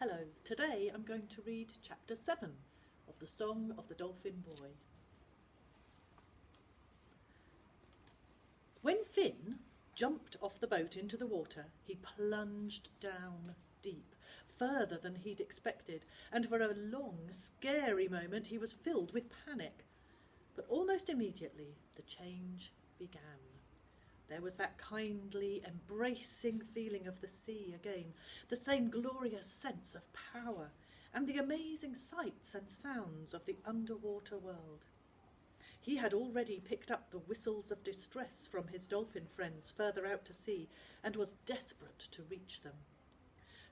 Hello, today I'm going to read chapter 7 of the Song of the Dolphin Boy. When Finn jumped off the boat into the water, he plunged down deep, further than he'd expected, and for a long, scary moment he was filled with panic. But almost immediately the change began. There was that kindly, embracing feeling of the sea again, the same glorious sense of power, and the amazing sights and sounds of the underwater world. He had already picked up the whistles of distress from his dolphin friends further out to sea, and was desperate to reach them.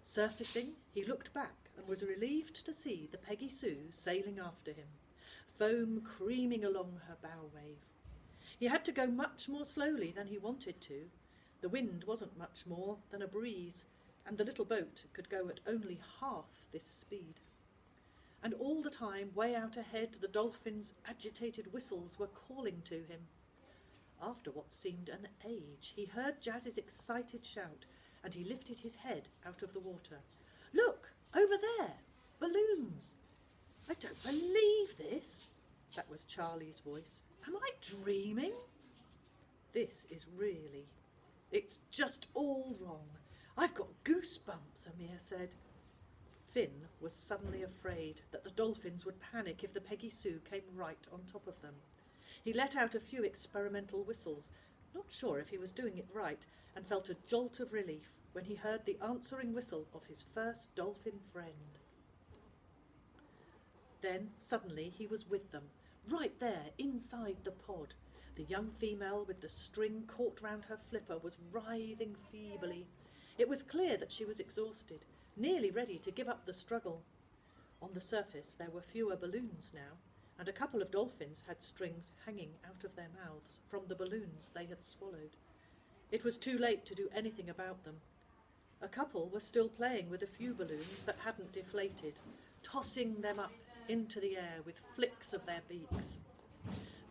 Surfacing, he looked back and was relieved to see the Peggy Sue sailing after him, foam creaming along her bow wave. He had to go much more slowly than he wanted to. The wind wasn't much more than a breeze, and the little boat could go at only half this speed. And all the time, way out ahead, the dolphins' agitated whistles were calling to him. After what seemed an age, he heard Jazz's excited shout, and he lifted his head out of the water. "Look, over there! Balloons!" "I don't believe this!" That was Charlie's voice. "Am I dreaming?" "This is really. It's just all wrong. I've got goosebumps," Amir said. Finn was suddenly afraid that the dolphins would panic if the Peggy Sue came right on top of them. He let out a few experimental whistles, not sure if he was doing it right, and felt a jolt of relief when he heard the answering whistle of his first dolphin friend. Then, suddenly, he was with them, right there, inside the pod. The young female with the string caught round her flipper was writhing feebly. It was clear that she was exhausted, nearly ready to give up the struggle. On the surface there were fewer balloons now, and a couple of dolphins had strings hanging out of their mouths from the balloons they had swallowed. It was too late to do anything about them. A couple were still playing with a few balloons that hadn't deflated, tossing them up into the air with flicks of their beaks.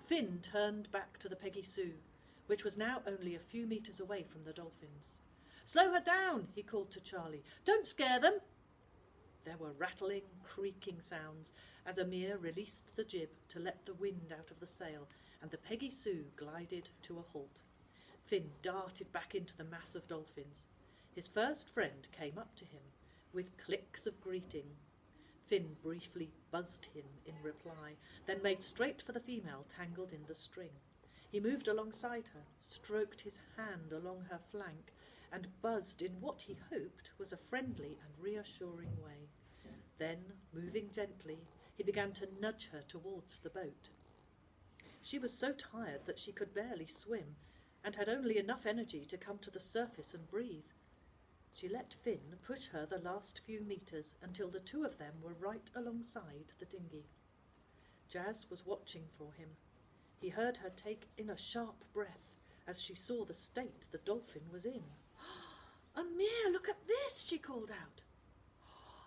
Finn turned back to the Peggy Sue, which was now only a few metres away from the dolphins. "Slow her down," he called to Charlie. "Don't scare them." There were rattling, creaking sounds as Amir released the jib to let the wind out of the sail, and the Peggy Sue glided to a halt. Finn darted back into the mass of dolphins. His first friend came up to him with clicks of greeting. Finn briefly buzzed him in reply, then made straight for the female tangled in the string. He moved alongside her, stroked his hand along her flank, and buzzed in what he hoped was a friendly and reassuring way. Then, moving gently, he began to nudge her towards the boat. She was so tired that she could barely swim, and had only enough energy to come to the surface and breathe. She let Finn push her the last few metres until the two of them were right alongside the dinghy. Jazz was watching for him. He heard her take in a sharp breath as she saw the state the dolphin was in. "Amir, look at this," she called out.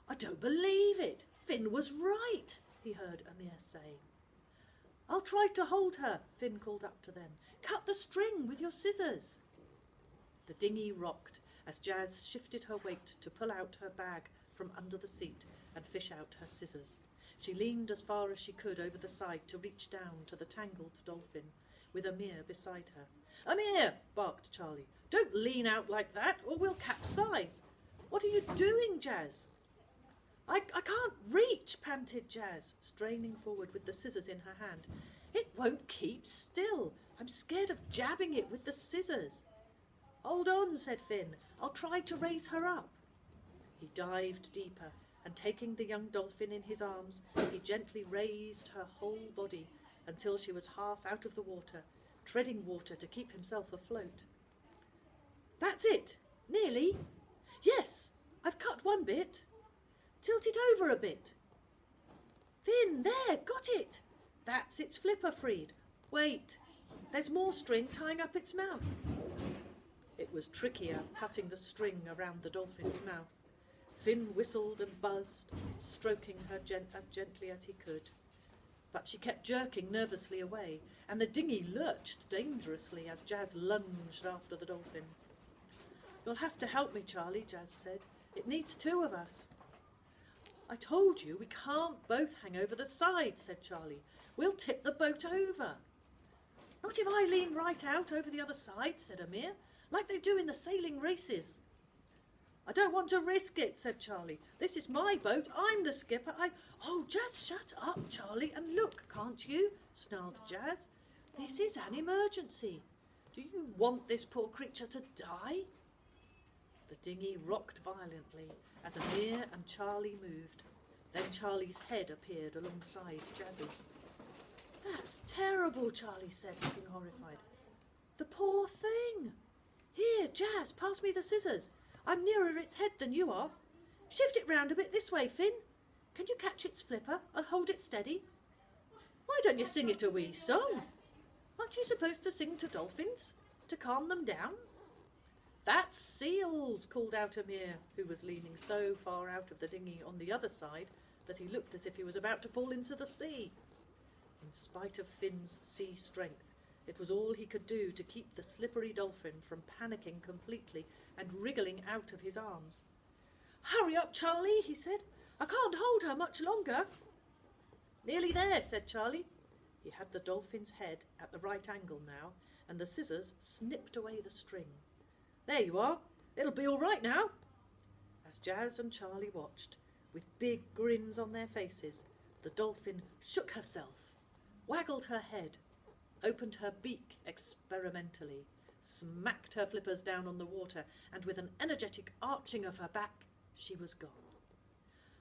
"I don't believe it. Finn was right," he heard Amir say. "I'll try to hold her," Finn called up to them. "Cut the string with your scissors." The dinghy rocked as Jazz shifted her weight to pull out her bag from under the seat and fish out her scissors. She leaned as far as she could over the side to reach down to the tangled dolphin, with Amir beside her. "Amir!" barked Charlie. "Don't lean out like that, or we'll capsize. What are you doing, Jazz?" I can't reach," panted Jazz, straining forward with the scissors in her hand. "It won't keep still. I'm scared of jabbing it with the scissors." "Hold on," said Finn. "I'll try to raise her up." He dived deeper, and taking the young dolphin in his arms, he gently raised her whole body until she was half out of the water, treading water to keep himself afloat. "That's it. Nearly. Yes, I've cut one bit. Tilt it over a bit. Finn, there, got it. That's its flipper freed. Wait, there's more string tying up its mouth." It was trickier cutting the string around the dolphin's mouth. Finn whistled and buzzed, stroking her as gently as he could. But she kept jerking nervously away, and the dinghy lurched dangerously as Jazz lunged after the dolphin. "You'll have to help me, Charlie," Jazz said. "It needs two of us." I told you we can't both hang over the side, said Charlie. We'll tip the boat over. Not if I lean right out over the other side, said Amir, like they do in the sailing races. I don't want to risk it, said Charlie. This is my boat. I'm the skipper. Oh, just shut up, Charlie, and look, can't you? Snarled Jazz. This is an emergency. Do you want this poor creature to die? The dinghy rocked violently as Amir and Charlie moved. Then Charlie's head appeared alongside Jazz's. That's terrible, Charlie said, looking horrified. The poor thing. Here, Jazz, pass me the scissors. I'm nearer its head than you are. Shift it round a bit this way, Finn. Can you catch its flipper and hold it steady? Why don't you sing it a wee song? Aren't you supposed to sing to dolphins, to calm them down? That's seals, called out Amir, who was leaning so far out of the dinghy on the other side that he looked as if he was about to fall into the sea. In spite of Finn's sea strength, it was all he could do to keep the slippery dolphin from panicking completely and wriggling out of his arms. Hurry up, Charlie, he said. I can't hold her much longer. Nearly there, said Charlie. He had the dolphin's head at the right angle now, and the scissors snipped away the string. There you are. It'll be all right now. As Jazz and Charlie watched, with big grins on their faces, the dolphin shook herself, waggled her head, opened her beak experimentally, smacked her flippers down on the water, and with an energetic arching of her back, she was gone.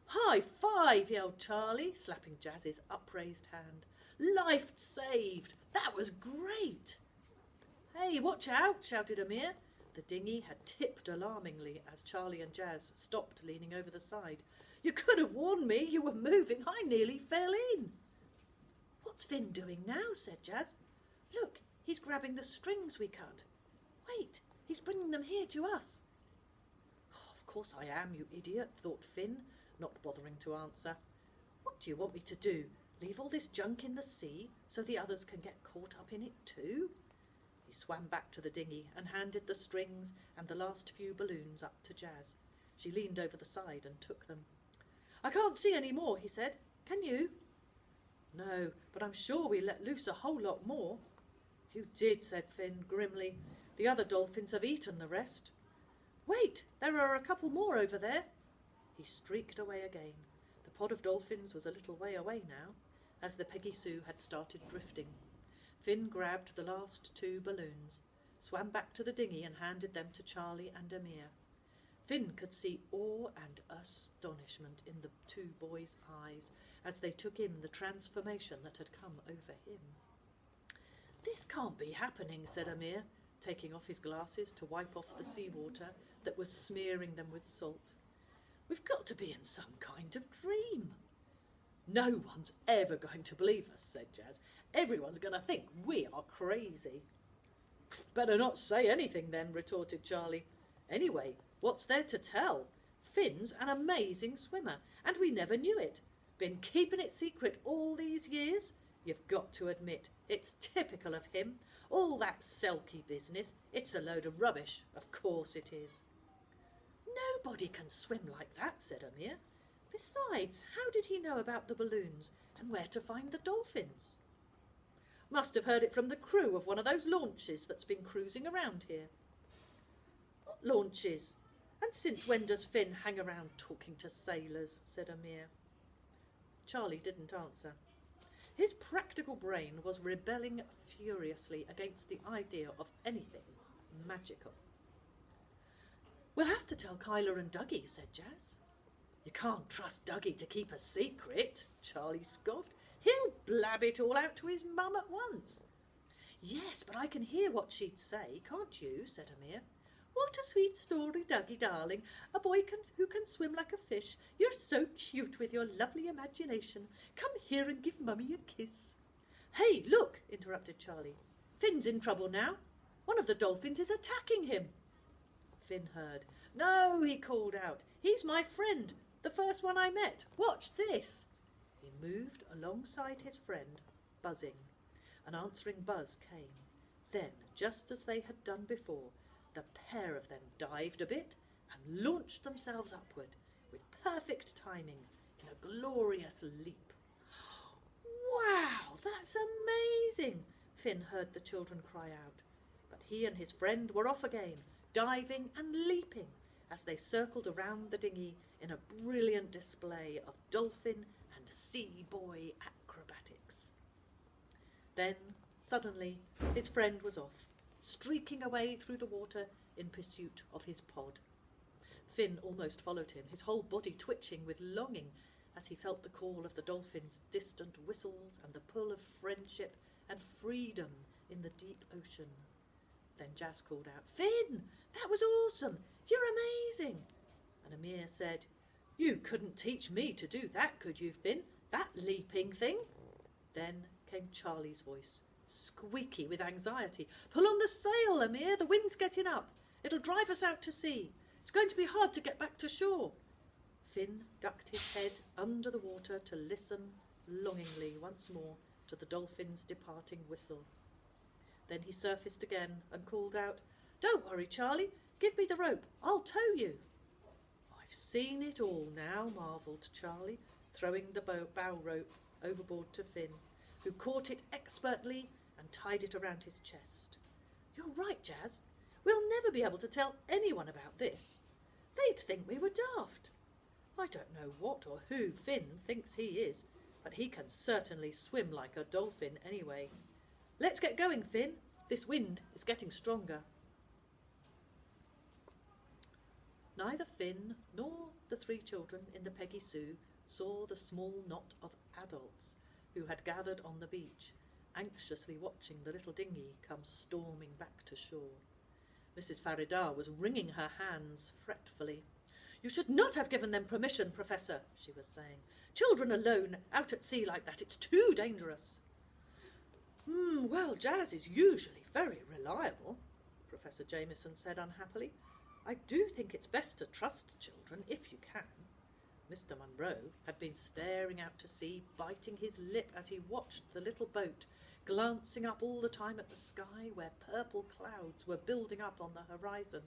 High five, yelled Charlie, slapping Jazz's upraised hand. Life saved! That was great! Hey, watch out, shouted Amir. The dinghy had tipped alarmingly as Charlie and Jazz stopped leaning over the side. You could have warned me. You were moving. I nearly fell in. What's Finn doing now? Said Jazz. Look, he's grabbing the strings we cut. Wait, he's bringing them here to us. Oh, of course I am, you idiot, thought Finn, not bothering to answer. What do you want me to do? Leave all this junk in the sea so the others can get caught up in it too? He swam back to the dinghy and handed the strings and the last few balloons up to Jazz. She leaned over the side and took them. I can't see any more, he said. Can you? No, but I'm sure we let loose a whole lot more. You did, said Finn grimly. The other dolphins have eaten the rest. Wait, there are a couple more over there. He streaked away again. The pod of dolphins was a little way away now, as the Peggy Sue had started drifting. Finn grabbed the last 2 balloons, swam back to the dinghy and handed them to Charlie and Amir. Finn could see awe and astonishment in the 2 boys' eyes as they took in the transformation that had come over him. This can't be happening, said Amir, taking off his glasses to wipe off the seawater that was smearing them with salt. We've got to be in some kind of dream. No one's ever going to believe us, said Jazz. Everyone's going to think we are crazy. Better not say anything then, retorted Charlie. Anyway, what's there to tell? Finn's an amazing swimmer, and we never knew it. Been keeping it secret all these years? You've got to admit, it's typical of him. All that selkie business, it's a load of rubbish. Of course it is. Nobody can swim like that, said Amir. Besides, how did he know about the balloons and where to find the dolphins? Must have heard it from the crew of one of those launches that's been cruising around here. What launches? And since when does Finn hang around talking to sailors? Said Amir. Charlie didn't answer. His practical brain was rebelling furiously against the idea of anything magical. We'll have to tell Kyla and Dougie, said Jazz. You can't trust Dougie to keep a secret, Charlie scoffed. He'll blab it all out to his mum at once. Yes, but I can hear what she'd say, can't you? Said Amir. What a sweet story, Dougie, darling. A boy who can swim like a fish. You're so cute with your lovely imagination. Come here and give Mummy a kiss. Hey, look, interrupted Charlie. Finn's in trouble now. One of the dolphins is attacking him. Finn heard. No, he called out. He's my friend, the first one I met. Watch this. He moved alongside his friend, buzzing. An answering buzz came. Then, just as they had done before, the pair of them dived a bit and launched themselves upward with perfect timing in a glorious leap. "Wow, that's amazing!" Finn heard the children cry out. But he and his friend were off again, diving and leaping as they circled around the dinghy in a brilliant display of dolphin and sea boy acrobatics. Then, suddenly, his friend was off, streaking away through the water in pursuit of his pod. Finn almost followed him, his whole body twitching with longing as he felt the call of the dolphin's distant whistles and the pull of friendship and freedom in the deep ocean. Then Jazz called out, "Finn, that was awesome! You're amazing!" And Amir said, "You couldn't teach me to do that, could you, Finn? That leaping thing?" Then came Charlie's voice, squeaky with anxiety. "Pull on the sail, Amir, the wind's getting up. It'll drive us out to sea. It's going to be hard to get back to shore." Finn ducked his head under the water to listen longingly once more to the dolphin's departing whistle. Then he surfaced again and called out, "Don't worry, Charlie. Give me the rope. I'll tow you." "I've seen it all now," marvelled Charlie, throwing the bow rope overboard to Finn, who caught it expertly and tied it around his chest. "You're right, Jazz. We'll never be able to tell anyone about this. They'd think we were daft. I don't know what or who Finn thinks he is, but he can certainly swim like a dolphin anyway. Let's get going, Finn. This wind is getting stronger." Neither Finn nor the three children in the Peggy Sue saw the small knot of adults who had gathered on the beach, anxiously watching the little dinghy come storming back to shore. Mrs. Faridar was wringing her hands fretfully. "You should not have given them permission, Professor," she was saying. "Children alone out at sea like that, it's too dangerous." Well, Jazz is usually very reliable," Professor Jameson said unhappily. "I do think it's best to trust children if you can." Mr. Munro had been staring out to sea, biting his lip as he watched the little boat, glancing up all the time at the sky where purple clouds were building up on the horizon.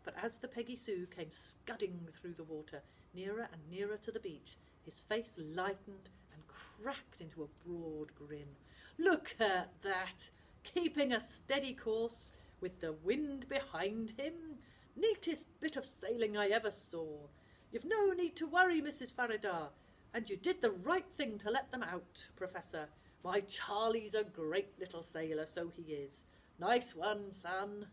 But as the Peggy Sue came scudding through the water, nearer and nearer to the beach, his face lightened and cracked into a broad grin. "Look at that! Keeping a steady course with the wind behind him. Neatest bit of sailing I ever saw. You've no need to worry, Mrs. Faridar, and you did the right thing to let them out, Professor. My Charlie's a great little sailor, so he is. Nice one, son."